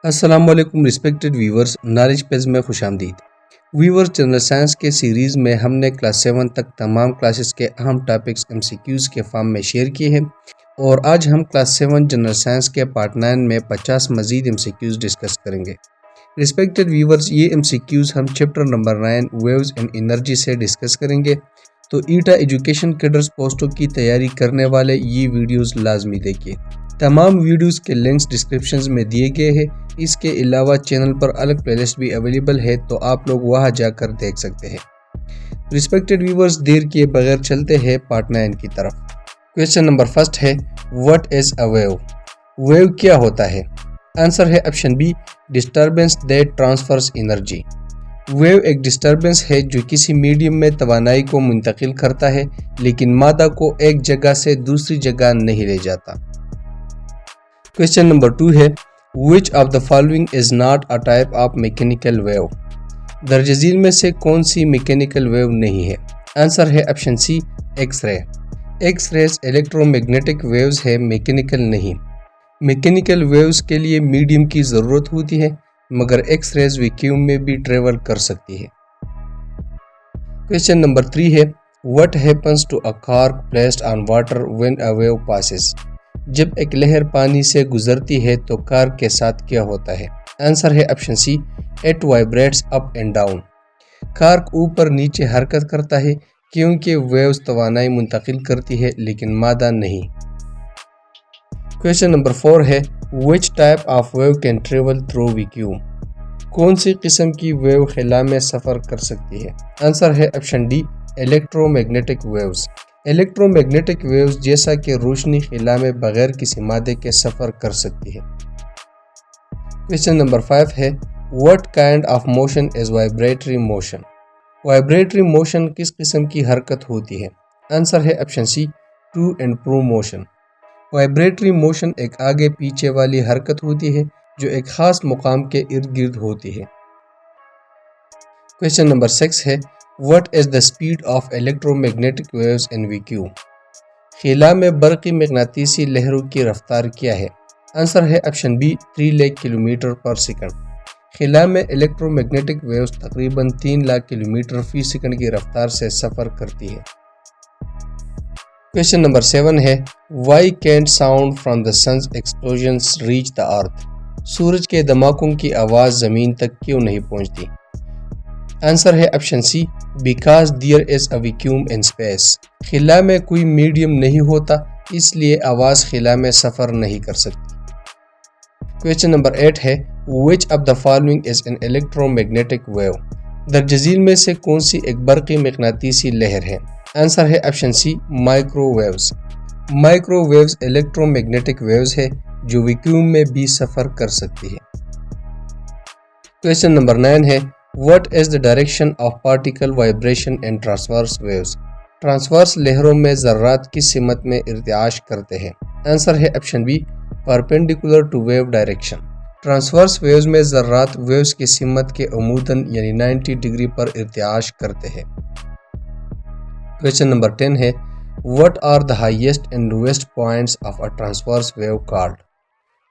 السلام علیکم respected viewers, knowledge Ps میں خوش آمدید۔ ویورز، جنرل سائنس کے سیریز میں ہم نے کلاس 7 تک تمام کلاسز کے اہم ٹاپکس MCQs کے فارم میں شیئر کیے ہیں، اور آج ہم کلاس 7 جنرل سائنس کے پارٹ 9 میں 50 مزید MCQs ڈسکس کریں گے۔ ریسپیکٹڈ ویورز، یہ MCQs ہم chapter number 9 waves and energy سے ڈسکس کریں گے، تو ایٹا ایجوکیشن کیڈرز پوسٹوں کی تیاری کرنے والے یہ ویڈیوز لازمی دیکھیے۔ تمام ویڈیوز کے لنکس ڈسکرپشنز میں دیے گئے ہیں۔ اس کے علاوہ چینل پر الگ پلے لسٹ بھی اویلیبل ہے، تو آپ لوگ وہاں جا کر دیکھ سکتے ہیں۔ ریسپیکٹڈ ویورز، دیر کیے بغیر چلتے ہیں پارٹ 9 کی طرف۔ کویسچن نمبر 1 ہے، what is a wave? Wave کیا ہوتا ہے؟ آنسر ہے option B, disturbance that transfers energy. Wave ایک ڈسٹربنس ہے جو کسی میڈیم میں توانائی کو منتقل کرتا ہے، لیکن مادہ کو ایک جگہ سے دوسری جگہ نہیں لے جاتا۔ کویسچن نمبر 2 ہے، which of the following is not a type of mechanical wave؟ درج ذیل میں سے کون سی میکینیکل ویو نہیں ہے؟ آنسر ہے option C, x ray. X rays electromagnetic waves ہے، میکینیکل نہیں۔ میکینیکل ویوز کے لیے میڈیم کی ضرورت ہوتی ہے، مگر ایکس ریز ویکیوم میں بھی ٹریول کر سکتی ہے۔ کویسچن نمبر 3 ہے، what happens to a cork placed on water when a wave passes؟ جب ایک لہر پانی سے گزرتی ہے تو کارک کے ساتھ کیا ہوتا ہے؟ آنسر ہے option C, it vibrates up and down. Cork اوپر نیچے حرکت کرتا ہے کیونکہ ویوز توانائی منتقل کرتی ہے، لیکن مادہ نہیں۔ کویسچن نمبر 4 ہے، which type of wave can travel through vacuum؟ کون سی قسم کی ویو خلا میں سفر کر سکتی ہے؟ آنسر ہے option D, electromagnetic waves. Electromagnetic waves جیسا کہ روشنی خلا میں بغیر کسی مادے کے سفر کر سکتی ہے۔ کویسچن نمبر 5 ہے، what kind of motion is vibratory motion؟ Vibratory motion کس قسم کی حرکت ہوتی ہے؟ آنسر ہے option C, to and fro motion. Vibratory motion ایک آگے پیچھے والی حرکت ہوتی ہے جو ایک خاص مقام کے ارد گرد ہوتی ہے۔ کویسچن نمبر 6 ہے، what is the speed of electromagnetic waves in vacuum؟ خلا میں برقی مغناطیسی لہروں کی رفتار کیا ہے؟ آنسر ہے option be, 3 lakh kilometre per second. خلا میں الیکٹرو میگنیٹک ویوز تقریباً 3 لاکھ کلومیٹر فی سیکنڈ کی رفتار سے سفر کرتی ہے۔ کویسچن نمبر 7 ہے، why can't sound from the sun's explosions reach the earth؟ سورج کے دھماکوں کی آواز زمین تک کیوں نہیں پہنچتی؟ آنسر ہے option C, because there is a vacuum in space. خلا میں کوئی میڈیم نہیں ہوتا، اس لیے آواز خلا میں سفر نہیں کر سکتی۔ کویسچن نمبر 8 ہے، which of the following is an electromagnetic wave؟ درج ذیل میں سے کون سی ایک برقی مغناطیسی لہر ہے؟ آنسر ہے option C, microwaves. Microwaves electromagnetic waves ہے جو ویکیوم میں بھی سفر کر سکتی ہے۔ کویسچن نمبر 9 ہے، what is the direction of particle vibration in transverse waves؟ Transverse لہروں میں ذرات کس سمت میں ارتعاش کرتے ہیں؟ آنسر ہے option B, perpendicular to wave direction۔ Transverse waves میں ذرات ویوز کی سمت کے عموداً یعنی 90 ڈگری پر ارتعاش کرتے ہیں۔ کویسچن نمبر 10 ہے، what are the highest and lowest points of a transverse wave called؟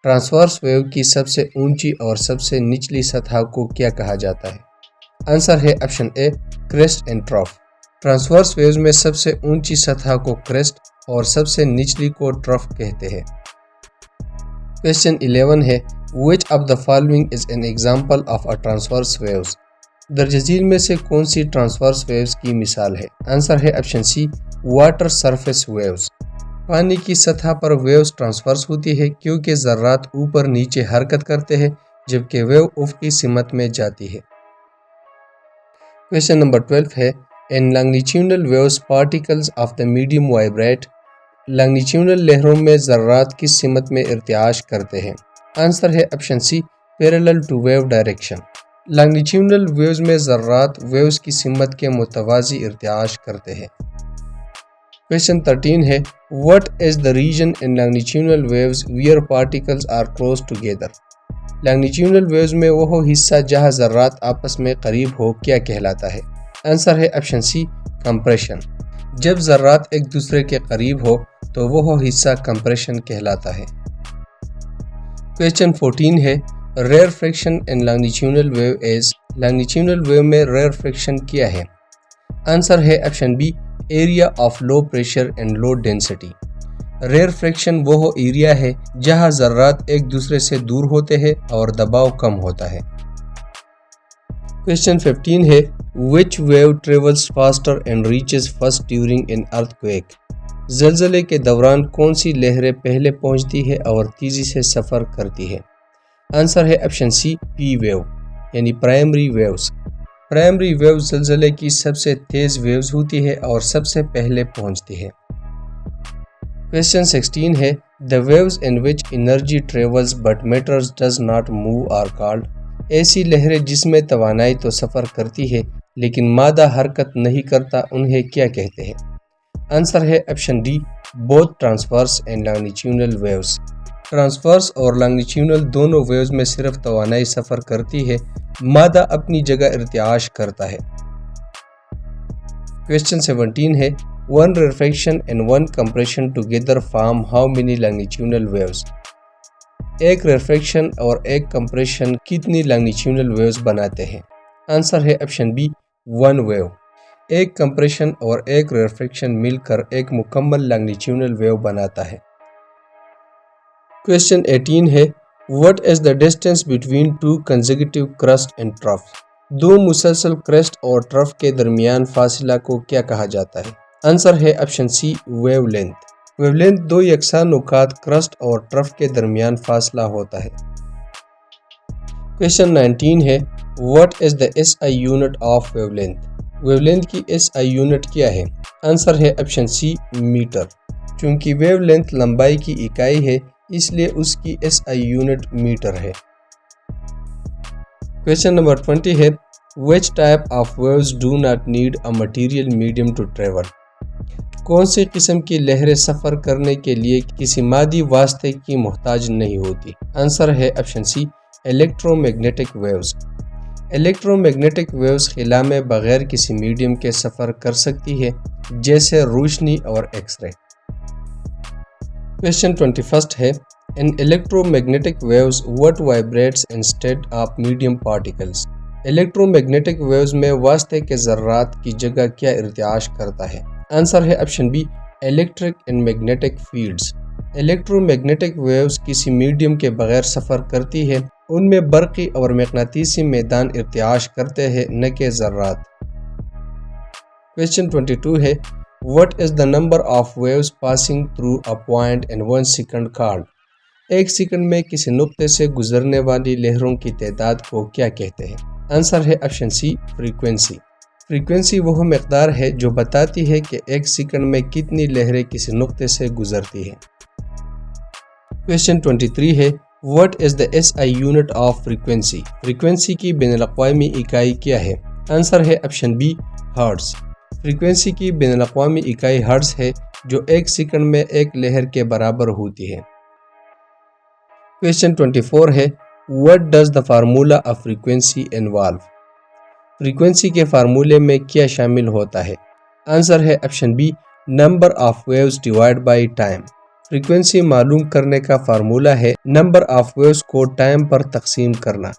Transverse wave کی سب سے اونچی اور سب سے نچلی سطح کو کیا کہا جاتا ہے؟ آنسر ہے option A, crest and trough. Transverse waves میں سب سے اونچی سطح کو کریسٹ اور سب سے نچلی کو ٹرف کہتے ہیں۔ کویسچن 11 ہے، which of the following is an example of a transverse waves؟ درج ذیل میں سے کون سی ٹرانسورس ویوز کی مثال ہے؟ آنسر ہے option C, water surface waves. پانی کی سطح پر ویوز ٹرانسورس ہوتی ہے کیونکہ ذرات اوپر نیچے حرکت کرتے ہیں، جبکہ ویو افقی سمت میں جاتی ہے۔ کویسچن نمبر 12 ہے، in longitudinal waves particles of the medium vibrate؟ longitudinal لہروں میں ذرات کس سمت میں ارتعاش کرتے ہیں؟ آنسر ہے option C, parallel to wave direction۔ longitudinal waves میں ذرات ویوز کی سمت کے متوازی ارتعاش کرتے ہیں۔ کویسچن 13 ہے، what is the region in longitudinal waves where particles are close together؟ longitudinal waves میں وہ حصہ جہاں ذرات آپس میں قریب ہو کیا کہلاتا ہے؟ آنسر ہے آپشن سی، کمپریشن۔ جب ذرات ایک دوسرے کے قریب ہو تو وہ حصہ کمپریشن کہلاتا ہے۔ کویسچن 14 ہے، rarefaction in longitudinal wave is longitudinal wave میں rarefaction کیا ہے؟ آنسر ہے option B area of low pressure and low density. rarefaction وہ ایریا ہے جہاں ذرات ایک دوسرے سے دور ہوتے ہیں اور دباؤ کم ہوتا ہے۔ Question 15 ہے which wave travels faster and reaches first during an earthquake؟ زلزلے کے دوران کون سی لہریں پہلے پہنچتی ہے اور تیزی سے سفر کرتی ہے؟ آنسر ہے آپشن سی پی ویو یعنی پرائمری ویوز۔ پرائمری ویو زلزلے کی سب سے تیز ویوز ہوتی ہے اور سب سے پہلے پہنچتی ہے۔ Question 16 ہے the waves in which energy travels but matter does not move are called؟ ایسی لہریں جس میں توانائی تو سفر کرتی ہے لیکن مادہ حرکت نہیں کرتا انہیں کیا کہتے ہیں؟ آنسر ہے option D both transverse and longitudinal waves۔ Transfers اور لانگیٹیوڈنل دونوں ویوز میں صرف توانائی سفر کرتی ہے، مادہ اپنی جگہ ارتعاش کرتا ہے۔ Question 17 ہے one rarefaction and one compression together form how many longitudinal waves؟ ایک ریفریکشن اور ایک کمپریشن کتنی لانگیٹیوڈنل ویوز بناتے ہیں؟ آنسر ہے آپشن بی 1 ویو۔ ایک کمپریشن اور ایک ریفریکشن مل کر ایک مکمل لانگیٹیوڈنل ویو بناتا ہے۔ Question 18 ہے What is the distance between two consecutive crust and trough؟ دو مسلسل کرسٹ اور ٹرف کے درمیان فاصلہ کو کیا کہا جاتا ہے؟ آنسر ہے option C wavelength. Wavelength دو یکساں نقاط کرسٹ اور ٹرف کے درمیان فاصلہ ہوتا ہے۔ Question 19 ہے What is the SI unit of wavelength؟ Wave length کی SI یونٹ کیا ہے؟ آنسر ہے آپشن سی میٹر۔ چونکہ ویو لینتھ لمبائی کی اکائی ہے اس لیے اس کی SI یونٹ میٹر ہے۔ Question number 20 ہے Which type of waves do not need a material medium to travel؟ کون سی قسم کی لہریں سفر کرنے کے لیے کسی مادی واسطے کی محتاج نہیں ہوتی؟ آنسر ہے option C electromagnetic waves. Electromagnetic waves خلا میں بغیر کسی میڈیم کے سفر کر سکتی ہے جیسے روشنی اور ایکس رے۔ Question 21 ہے In electromagnetic waves what vibrates instead of medium particles؟ Electromagnetic waves میں واسطے کے ذرات کی جگہ کیا ارتعاش کرتا ہے؟ آنسر ہے option B electric and magnetic fields. Electromagnetic waves کسی میڈیم کے بغیر سفر کرتی ہے، ان میں برقی اور مقناطیسی میدان ارتعاش کرتے ہیں نہ کہ ذرات۔ Question 22 ہے What is the number of waves passing through a point in 1 second called؟ ایک سیکنڈ میں کسی نقطے سے گزرنے والی لہروں کی تعداد کو کیا کہتے ہیں؟ آنسر ہے آپشن سی فریکوینسی۔ فریکوینسی وہ مقدار ہے جو بتاتی ہے کہ ایک سیکنڈ میں کتنی لہریں کسی نقطے سے گزرتی ہیں۔ Question 23 ہے What is the SI unit of frequency؟ Frequency کی بین الاقوامی اکائی کیا ہے؟ آنسر ہے آپشن بی ہرٹز۔ فریکوینسی کی بین الاقوامی اکائی ہرٹز ہے جو ایک سیکنڈ میں ایک لہر کے برابر ہوتی ہے۔ Question 24 ہے What does the formula of frequency involve؟ Frequency کے فارمولے میں کیا شامل ہوتا ہے؟ آنسر ہے option B number of waves divide by time. Frequency معلوم کرنے کا فارمولہ ہے نمبر آف ویوز کو ٹائم پر تقسیم کرنا۔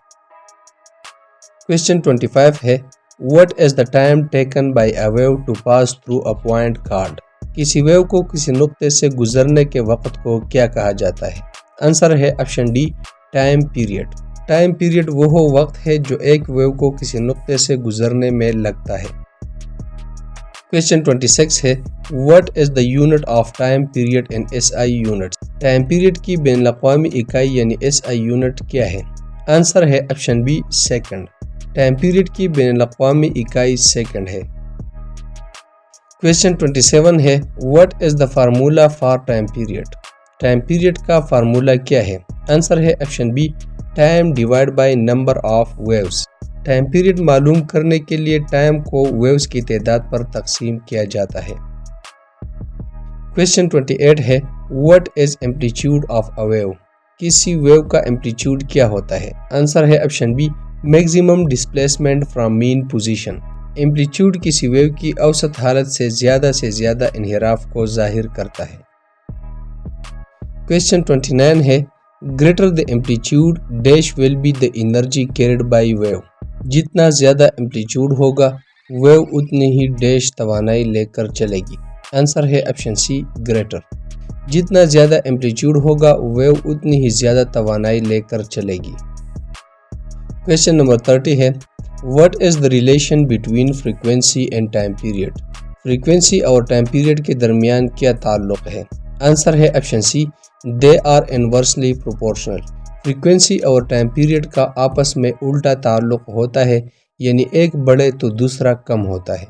Question 25 ہے What is the time taken by a wave to pass through a point called؟ کسی ویو کو کسی نقطے سے گزرنے کے وقت کو کیا کہا جاتا ہے؟ آنسر ہے option D time period. Time period وہ وقت ہے جو ایک ویو کو کسی نقطے سے گزرنے میں لگتا ہے۔ Question 26 ہے What is the unit of time period in SI units؟ Time period کی بین الاقوامی اکائی یعنی SI یونٹ کیا ہے؟ آنسر ہے option be second. Time period کی بین الاقوامی اکائی سیکنڈ ہے۔ Question 27 ہے What is the formula for time period؟ Time period کا فارمولہ کیا ہے؟ آنسر ہے option B time divide by number of waves. Time period معلوم کرنے کے لیے ٹائم کو ویوز کی تعداد پر تقسیم کیا جاتا ہے۔ Question 28 ہے What is amplitude of a wave؟ کسی ویو کا ایمپلیٹیوڈ کیا ہوتا ہے؟ آنسر ہے option B maximum displacement from mean position. Amplitude کسی ویو کی اوسط حالت سے زیادہ انحراف کو ظاہر کرتا ہے۔ Question 29 ہے Greater the amplitude dash will be the energy carried by wave. جتنا زیادہ ایمپلیٹیوڈ ہوگا ویو اتنی ہی ڈیش توانائی لے کر چلے گی. آنسر ہے آپشن سی گریٹر. جتنا زیادہ ایمپلیٹیوڈ ہوگا ویو اتنی ہی زیادہ توانائی لے کر چلے گی. کویسچن نمبر 30 ہے What is the relation between frequency and time period? Frequency اور ٹائم پیریڈ کے درمیان کیا تعلق ہے؟ آنسر ہے option C They are inversely proportional. Frequency اور ٹائم پیریڈ کا آپس میں الٹا تعلق ہوتا ہے، یعنی ایک بڑھے تو دوسرا کم ہوتا ہے.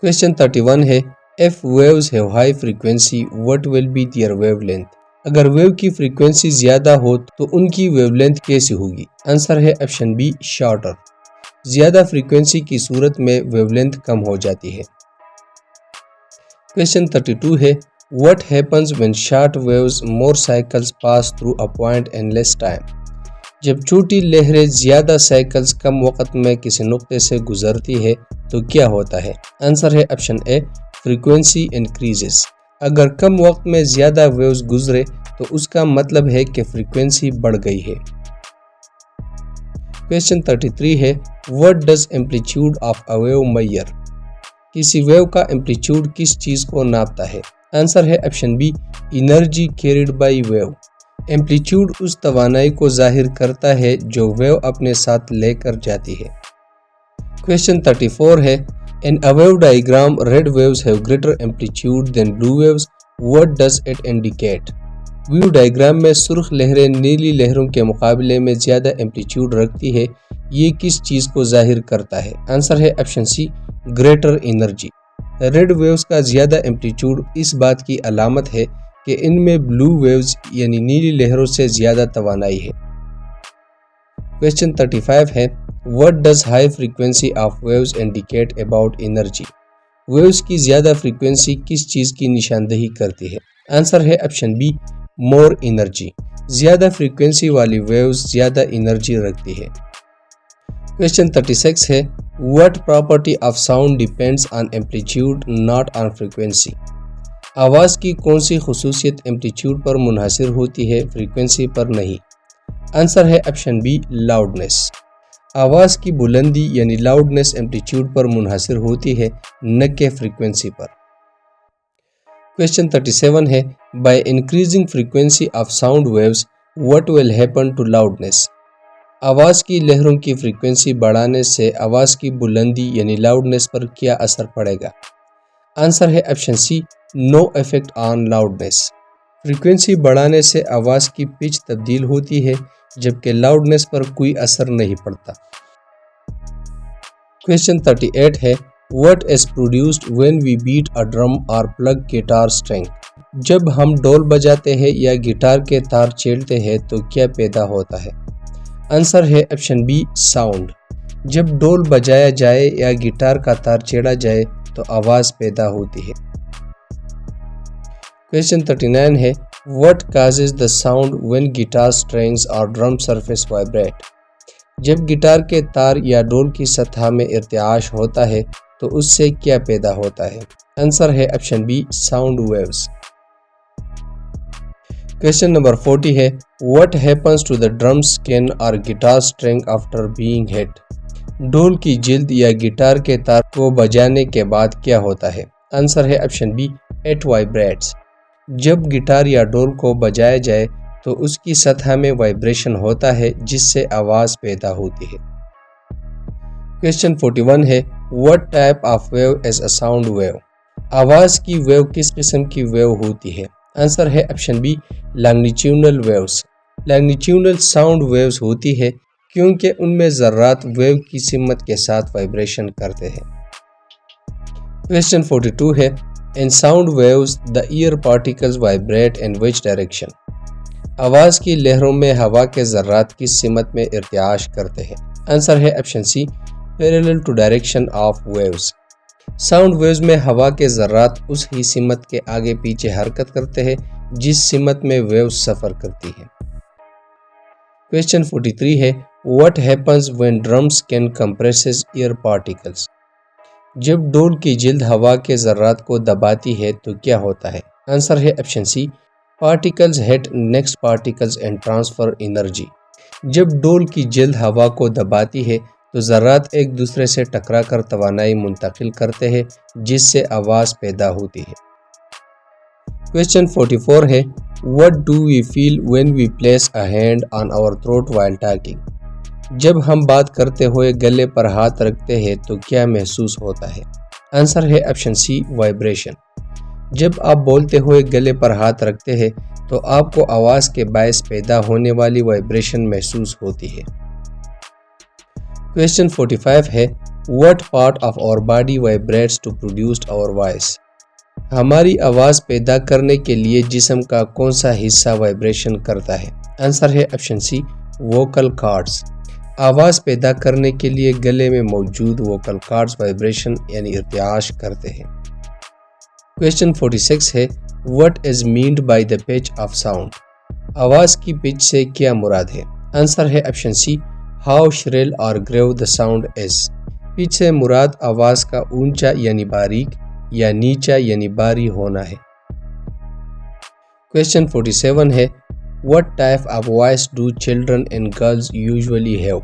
کویسچن 31 ہے If waves have high frequency, what will be their wavelength? اگر ویو کی فریکوینسی زیادہ ہو تو ان کی ویو لینتھ کیسی ہوگی؟ آنسر ہے آپشن بی شارٹر. زیادہ فریکوینسی کی صورت میں ویو لینتھ کم ہو جاتی ہے. کویسچن 32 ہے What happens when short waves more cycles pass through a point in less time? جب چھوٹی لہریں زیادہ سائیکلز کم وقت میں کسی نقطے سے گزرتی ہے تو کیا ہوتا ہے؟ آنسر ہے آپشن اے فریکوینسی انکریزز. اگر کم وقت میں زیادہ ویوز گزرے تو اس کا مطلب ہے کہ فریکوینسی بڑھ گئی ہے. کویسچن 33 ہے What does amplitude of a wave measure? کسی ویو کا ایمپلیٹیوڈ کس چیز کو ناپتا ہے؟ آنسر ہے option B energy carried by wave. Amplitude اس توانائی کو ظاہر کرتا ہے جو ویو اپنے ساتھ لے کر جاتی ہے. کویسچن 34 ہے In a wave diagram, red waves have greater amplitude than blue waves. What does it indicate? Wave diagram میں سرخ لہریں نیلی لہروں کے مقابلے میں زیادہ ایمپلیٹیوڈ رکھتی ہے. یہ کس چیز کو ظاہر کرتا ہے؟ آنسر ہے option C greater energy. Red waves کا زیادہ ایمپلیٹیوڈ اس بات کی علامت ہے کہ ان میں بلو ویوز یعنی نیلی لہروں سے زیادہ توانائی ہے. کویسچن 35 ہے What does high frequency of waves indicate about energy? Waves کی زیادہ فریکوینسی کس چیز کی نشاندہی کرتی ہے؟ آنسر ہے آپشن بی مور انرجی. زیادہ فریکوینسی والی ویوز زیادہ انرجی رکھتی ہے. کویسچن 36 ہے What property of sound depends on amplitude not on frequency? آواز کی کون سی خصوصیت ایمپلیٹیوڈ پر منحصر ہوتی ہے فریکوینسی پر نہیں؟ آنسر ہے آپشن بی لاؤڈنیس. آواز کی بلندی یعنی لاؤڈنیس ایمپلیٹیوڈ پر منحصر ہوتی ہے نہ کہ فریکوینسی پر. کویسچن 37 ہے By increasing frequency of sound waves, what will happen to loudness? آواز کی لہروں کی فریکوینسی بڑھانے سے آواز کی بلندی یعنی لاؤڈنیس پر کیا اثر پڑے گا؟ آنسر ہے option C no effect on loudness. Frequency بڑھانے سے آواز کی پچ تبدیل ہوتی ہے جبکہ لاؤڈنیس پر کوئی اثر نہیں پڑتا. کویسچن 38 ہے What is produced when we beat a drum or plug guitar string? جب ہم ڈول بجاتے ہیں یا گٹار کے تار چھیڑتے ہیں تو کیا پیدا ہوتا ہے؟ آنسر ہے آپشن بی ساؤنڈ. جب ڈول بجایا جائے یا گٹار کا تار چھیڑا جائے تو آواز پیدا ہوتی ہے. کویسچن 39 ہے What causes the sound when guitar strings or drum surface vibrate? جب گٹار کے تار یا ڈول کی سطح میں ارتعاش ہوتا ہے تو اس سے کیا پیدا ہوتا ہے؟ آنسر ہے option be sound waves. Question number 40 ہے What happens to the drum skin or guitar string after being hit? ڈول کی جلد یا گٹار کے تار کو بجانے کے بعد کیا ہوتا ہے؟ آنسر ہے آپشن بی it vibrates. جب گٹار یا ڈول کو بجایا جائے تو اس کی سطح میں وائبریشن ہوتا ہے جس سے آواز پیدا ہوتی ہے. کویسچن 41 ہے What type of wave is a sound wave? آواز کی ویو کس قسم کی ویو ہوتی ہے؟ آنسر ہے option B longitudinal waves. Longitudinal sound waves ہوتی ہے کیونکہ ان میں ذرات ویو کی سمت کے ساتھ وائبریشن کرتے ہیں. کویسچن 42 ہے In sound waves, the air particles vibrate in which direction? آواز کی لہروں میں ہوا کے ذرات کس سمت میں ارتعاش کرتے ہیں؟ آنسر ہے option C parallel to direction of waves. Sound waves میں ہوا کے ذرات اس ہی سمت کے آگے پیچھے حرکت کرتے ہیں جس سمت میں ویوز سفر کرتی ہیں. کویسچن 43 ہے What happens when drum skin compresses air particles? جب ڈول کی جلد ہوا کے ذرات کو دباتی ہے تو کیا ہوتا ہے؟ آنسر ہے option C Particles hit next particles and transfer energy. جب ڈول کی جلد ہوا کو دباتی ہے تو ذرات ایک دوسرے سے ٹکرا کر توانائی منتقل کرتے ہیں جس سے آواز پیدا ہوتی ہے۔ Question 44 ہے What do we feel when we place a hand on our throat while talking؟ جب ہم بات کرتے ہوئے گلے پر ہاتھ رکھتے ہیں تو کیا محسوس ہوتا ہے؟ آنسر ہے آپشن سی وائبریشن۔ جب آپ بولتے ہوئے گلے پر ہاتھ رکھتے ہیں تو آپ کو آواز کے باعث پیدا ہونے والی وائبریشن محسوس ہوتی ہے۔ Question 45 ہے What part of our body vibrates to produce our voice؟ ہماری آواز پیدا کرنے کے لیے جسم کا کون سا حصہ وائبریشن کرتا ہے؟ آنسر ہے آپشن سی ووکل کارڈز۔ آواز پیدا کرنے کے لیے گلے میں موجود ووکل کارڈز وائبریشن یعنی ارتعاش کرتے ہیں۔ Question 46 ہے What is meant by the pitch of sound؟ آواز کی پچ سے کیا مراد ہے؟ آنسر ہے option C How shrill or grave the sound is۔ Pitch سے مراد آواز کا اونچا یعنی باریک یا نیچا یعنی باری ہونا ہے۔ Question 47 ہے What type of voice do children and girls usually have؟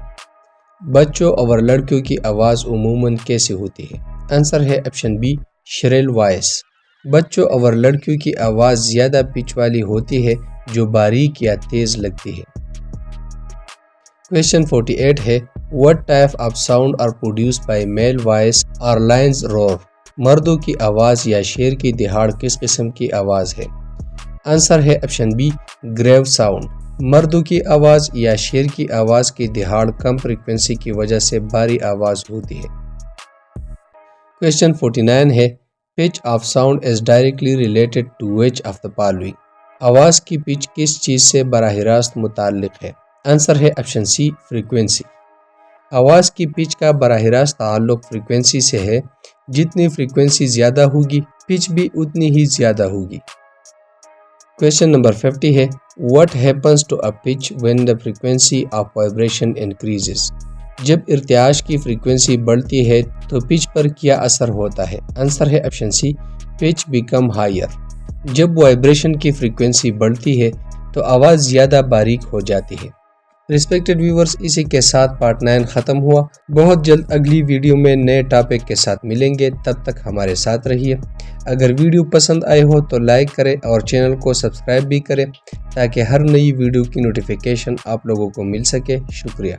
بچوں اور لڑکیوں کی آواز عموماً کیسی ہوتی ہے؟ آنسر ہے آپشن بی shrill voice۔ بچوں اور لڑکیوں کی آواز زیادہ پچ والی ہوتی ہے جو باریک یا تیز لگتی ہے۔ Question 48 ہے What type of sound are produced by male voice or lion's roar؟ مردوں کی آواز یا شیر کی دہاڑ کس قسم کی آواز ہے؟ آنسر ہے آپشن بی گریو ساؤنڈ۔ مردوں کی آواز یا شیر کی آواز کی دہاڑ کم فریکوینسی کی وجہ سے بھاری آواز ہوتی ہے۔ Question 49 ہے Pitch of sound is directly related to which of the following؟ آواز کی پچ کس چیز سے براہ راست متعلق ہے؟ آنسر ہے آپشن سی فریکوینسی۔ آواز کی پچ کا براہ راست تعلق فریکوینسی سے ہے، جتنی فریکوینسی زیادہ ہوگی پچ بھی اتنی ہی زیادہ ہوگی۔ Question number 50 ہے What happens to a pitch when the frequency of vibration increases؟ جب ارتعاش کی فریکوینسی بڑھتی ہے تو پچ پر کیا اثر ہوتا ہے؟ آنسر ہے option C pitch become higher. جب وائبریشن کی فریکوینسی بڑھتی ہے تو آواز زیادہ باریک ہو جاتی ہے۔ ریسپیکٹڈ ویورز، اسی کے ساتھ پارٹ 9 ختم ہوا۔ بہت جلد اگلی ویڈیو میں نئے ٹاپک کے ساتھ ملیں گے، تب تک ہمارے ساتھ رہیے۔ اگر ویڈیو پسند آئے ہو تو لائک کریں اور چینل کو سبسکرائب بھی کریں تاکہ ہر نئی ویڈیو کی نوٹیفیکیشن آپ لوگوں کو مل سکے۔ شکریہ۔